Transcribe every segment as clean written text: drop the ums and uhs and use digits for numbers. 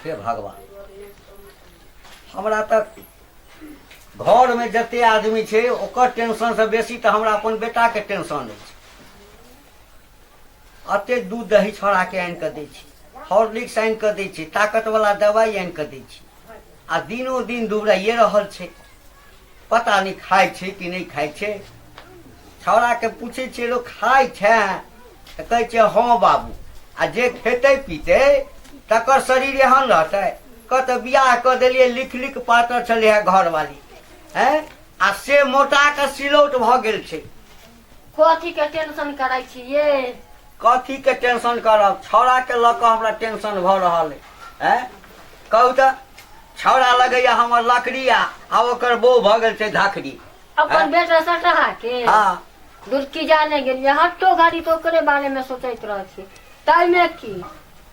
हे भगवान हमरा तक घर में जते आदमी छे ओकर टेंशन से बेसी तो हमरा अपन बेटा के टेंशन है। अते दूध दही छोड़ा के आन के दै छी, हॉर्लिक्स आन के दै छी, ताकत वाला दवाई आन के दै छी, आ दिनों दिन दुबराइए रहल छे। पता नहीं खाए छे कि नहीं खाए छे। छौड़ा के पूछे छे लोग खाए छे तो कहे छे हाँ बाबू, आ जे खेते पीते तकर शरीर एहन रहते। कत बियाह क देलिए लिख लिख पातर चले है घर वाली है, आ से मोटा के सिलौट भ गेल छे। कथी के टेंशन करे छिए? कथी के टेंशन करब, छौड़ा के ल क हमरा टेंशन भ रहल है। कहू त छौड़ा लगैया हमर लकड़ी आ ओकर बो भ गेल छे धाकड़ी। अपन बेटा सटहा के हाँ दुर्की जाने गेलिए हट्टो गाड़ी तो ओकरे बारे में सोचैत रह छी। ताई में की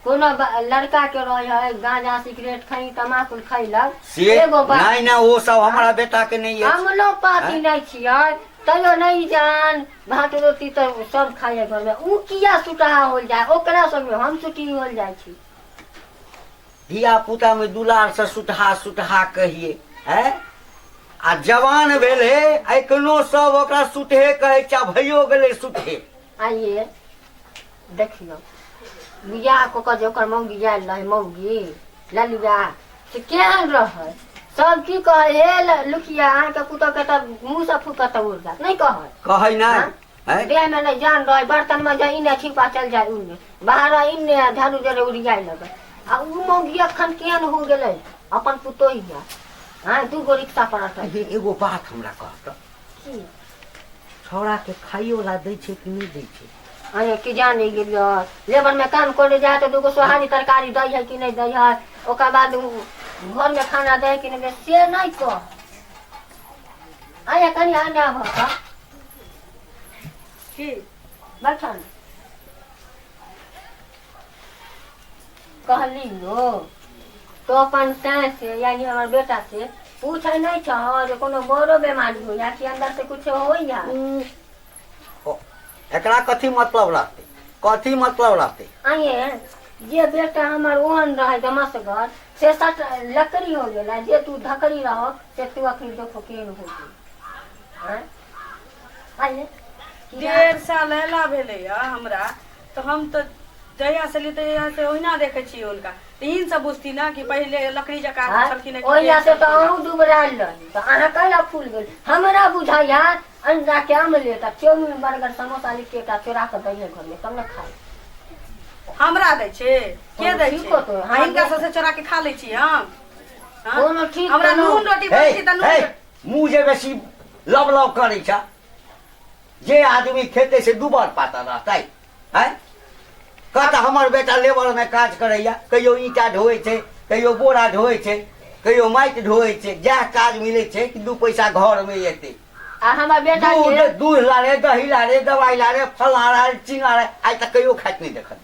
कोनो लड़का के रहे है गांजा सिगरेट खाई तमाकुल खैलक से एगो बात नहीं ना वो सब हमारा बेटा के नहीं है। हम लोग पाती नहीं छिए तैयो नहीं जान भात रोटी तो सब खाए घर में। ऊ किया सुटहा हो जाए ओकरा सब हम सुटी हो जाए छी। धिया पुता में दुलार से सुटहा सुटहा कहिए है, आ जवान भेले अखनो सब ओकरा सुटहे कहे चा भइयो गेले सुटहे। आइए देखियो बियाह को कह ओकर मौगी जाए रहे मौगी ललिया से केहन रहे सब की कहे हे लुखिया अहाँ के पुतौ के त मुंह से फूकत उड़ नहीं कहे ना देह में नहीं जान रहे बर्तन में जाए इन्हें छिपा चल जाए उन्हें बाहर इन्हें झाड़ू जरे उड़ जाए लगे। आ उ मौगी अखन केहन हो गेले अपन पुतोहिया हाँ दू गो रिक्शा पर अटल। एगो बात हमरा कहत छौड़ा के खाइयो ला दै छे कि नहीं दै छे? अरे की जाने गेलियो लेबर में काम करे जाए तो दूगो सोहारी तरकारी दै है कि नहीं दै है, ओकर बाद घर में खाना दे कि नहीं से नहीं कह। आया कनी आने आब की बैठन कहली लो तो अपन तैं से यानी हमार बेटा से पूछे नहीं छह जे कोनो बड़ो बीमारी हो या कि अंदर से कुछ हो या एकरा कथी मतलब रहते, कथी मतलब रहते? आइए जे बेटा हमार ओहन रहे दमसगर से सट लकड़ी हो गेला जे तू धकड़ी रह से तू अखनी देखो केन हो गई। आइए 1.5 साल एला भेले हमरा तो हम तो जहिया से लेते यहाँ से ओहिना देखे छी उनका तीन सब बुझती ना कि पहले लकड़ी जका छलखिन ओहिया से तो अहू दुबराल रही तो अहाँ कैला फूल गेल हमरा बुझाइया अंडा के आमलेट आ चाउमीन बर्गर समोसा लिखे का चोरा के दैए घर में तब न खाए हमरा दै छे के दै ठीक छे हो तो हिनका से चोरा के खा ले छी हम। कोनो ठीक हमरा नून रोटी बची त नून मुंह जे बेसी लब लब करे छा जे आदमी खेते से दुबर पाता रहता है। कहता हमर बेटा लेबर में काज करैया कहियो ईटा ढोए छे कहियो बोरा ढोए छे कहियो माटि ढोए छे जह काज मिले छे कि 2 पैसा घर में एते। आ हमर बेटा के दूध लारे दही लारे दवाई लारे फला लारे चिंगा रे आज तक कहियो खाइत नहीं देखल।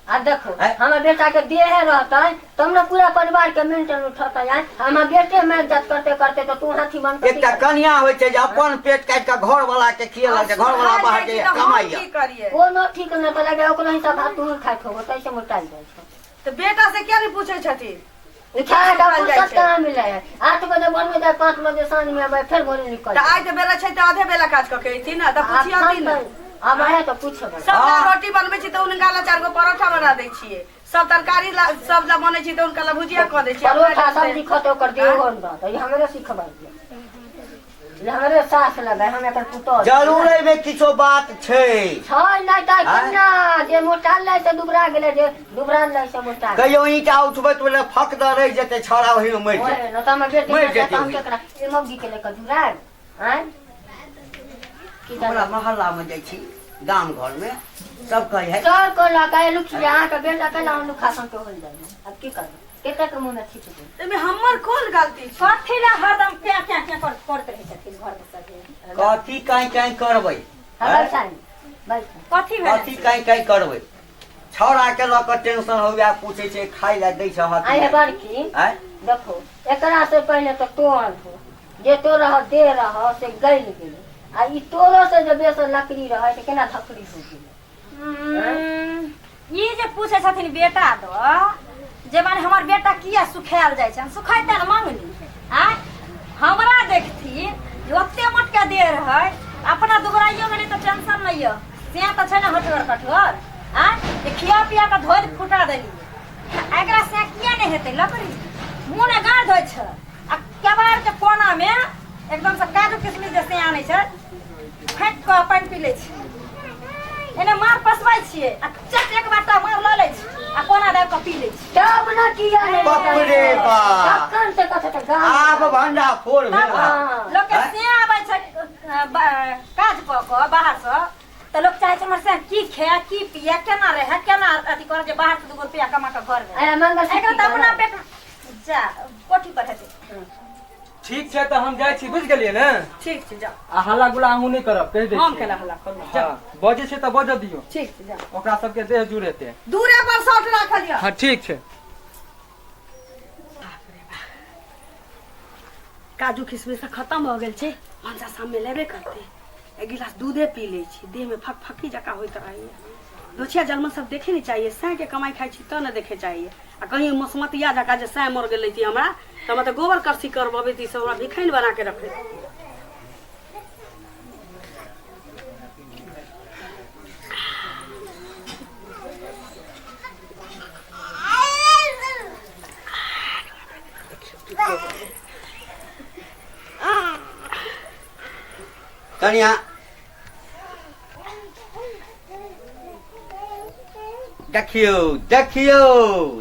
आ देखो हमर बेटा के देह रहता तब न पूरा परिवार के मेंटेन उठता है। हमर बेटे में इज्जत करते करते तो तू हाथी बन के एकटा कन्या होय छे जे अपन पेट काट के घर वाला के खियला के घर वाला बाहर के कमाइया कोनो ठीक न तो लगे ओकरो हिसाब भात तू खाइत हो तैसे मोटाई जाय छ। तो बेटा से क्या नहीं पूछे छथि खाए का फुर्सत कहाँ मिले है 8 बजे बन में जाए 5 बजे सांझ में आवे फिर बोले निकल तो आज बेला छै त आधे बेला काज क के थी ना त पूछिया थी ना अब आए तो पूछब सब रोटी बनबै छी त उनका ला 4 गो परोठा बना दै छियै सब तरकारी सब ला बनै छी त उनका ला भुजिया क दै छियै परोठा सब्जी खतो कर दियो होन बात ये हमरे सिखबा ये हमरे सास लगे हम एकर पुतो जरूर में किछो बात छे छै नहीं त कन्या जे मोटाल लै से दुबरा गेले जे दुबराल लै से मोटा कहियो ईटा उठबे तो फक द रह जते छौड़ा ओही में मर जाए न त हम बेटे त हम केकरा ए मौगी के लेकर दुबराल हैं की हमरा मोहल्ला में जाई छी गांव घर में सब कहे है सर को लगा लुखिया के बेटा के नाम लुखा सन के होल जाए। अब की कर केते के मुंह में छिट दे एमे हमर कोन गलती छै? कथी ला हरदम क्या करत रहे छथिन घर में सब कथी काई करबै हर साल बैठ कथी भेल कथी काई करबै छौड़ा के ल के टेंशन होया पूछे छे खाई ला दै छ हाथ आए बड़की हैं देखो एकरा से पहले तो तोड़ हो जे तो रह दे रह से गल गेल आ ई तोरो से जे बेसन लकड़ी रहे त केना धकड़ी हो गेल। ये जे पूछे छथिन बेटा दो जे माने हमर बेटा किया सुखायल जाइ छै सुखाइते न मांगली आ हमरा देखथी ओते मोटका देर है अपना दुबराइयो गेली तो टेंशन नहीं है से तो छै न हटगर कठगर आ खिया पिया के धोइ फुटा देली एकरा से किया नहीं हेतै लकड़ी मुंह ने गाड़ धोइ छै आ केबाड़ के कोना में एकदम से काजू किशमिश जैसे आनै छै फेंक के पानी पी लै छै एने मार पसवाई छियै आ चट एक बाटा मार ल लै छै आ कोना दे के पी लै छै तब न किया है बाप रे बाप कखन से कथे त गाम आब भंडा फोड़ भेल लोग के से आबै छै काज क के बाहर से त लोग चाहे छै हमर से की खाय की पिए केना रहे केना अथी करे जे बाहर से 2 रुपया कमा के घर में आया मंगल एकरा त अपना पेट जा कोठी पर हेतै ठीक छै तो हम जाइ छी बुझ गेलिए ने ठीक छै जा आ हल्ला गुला अहूँ नहीं करब कह दे हम केला हल्ला करू जा हां बजे छै तो बज दियो ठीक छै जा ओकरा सबके देह जुड़ेते दूरे पर शॉट राखलिया हां ठीक छै काजू किशमिश से खत्म हो गेल छै मनसा सामने लेबे करते एक गिलास दूधे पी ले छी देह में फकफकी जका होइत रहैए दोछिया जलमन सब देखे नहीं चाहिए सै के कमाई खाई छी तो न देखे चाहिए आ कहीं मसमतिया जका जे सै मर गेलै थी हमरा तो मतलब गोबर करसी करबे थी सब हमरा भिखैन बना के रखे कनिया देखियो देखियो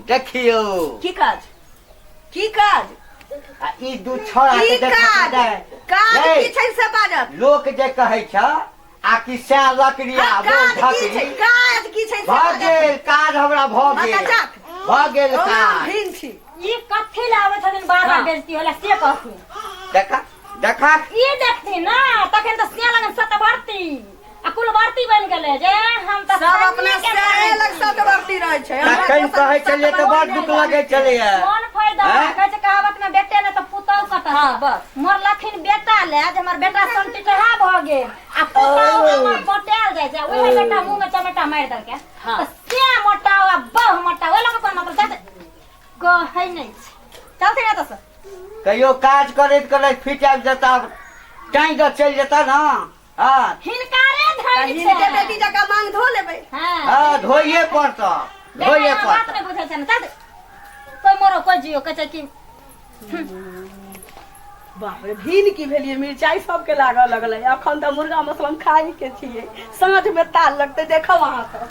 देखियो की काज आ ई दू छोड़ा के देखत काज की छै से बाजत लोक जे कहै छ आ कि से लकड़िया बोल धकड़ी काज की छै भ गेल काज हमरा भ गेल काज भिन छी ई कथि लावे छथिन बाबा बेइज्जती होला से कहथिन देखा देखा ई देखथिन ना तखन त से लगन सत भरती आ कुल भरती बन गेलै जे हम त सब अपना से लग सत भरती रहै छै तखन कहै छलिए त बड़ दुख लगै छलिए कोन फायदा कहै छै कहावत में बेटे ने तो पुतौ कटत बस मोर लखिन बेटा ले जे हमर बेटा संति कहा भ गेल आ पुतौ हमर मोटेल जाय छै ओहे बेटा मुंह में चमेटा मार दल के से मोटा आ बहु मोटा ओला के कोन मतलब जाते कहै नहीं चलते ना त कहियो काज करैत करैत फिट आबि जता टाइम द चलि जता ना हां हिनकारे धैल छै हिनके बेटी जका मांग धो लेबै हां धोइए पड़ता बात नहीं बुझै छै ना चल कोई मरो कोई जियो कहै कि बाप रे भिन की भेलिए मिरचाई सबके लागऽ लगलै अखन त मुर्गा मसलम खाई के छियै साँझ में ताल लगते देखब अहाँ सब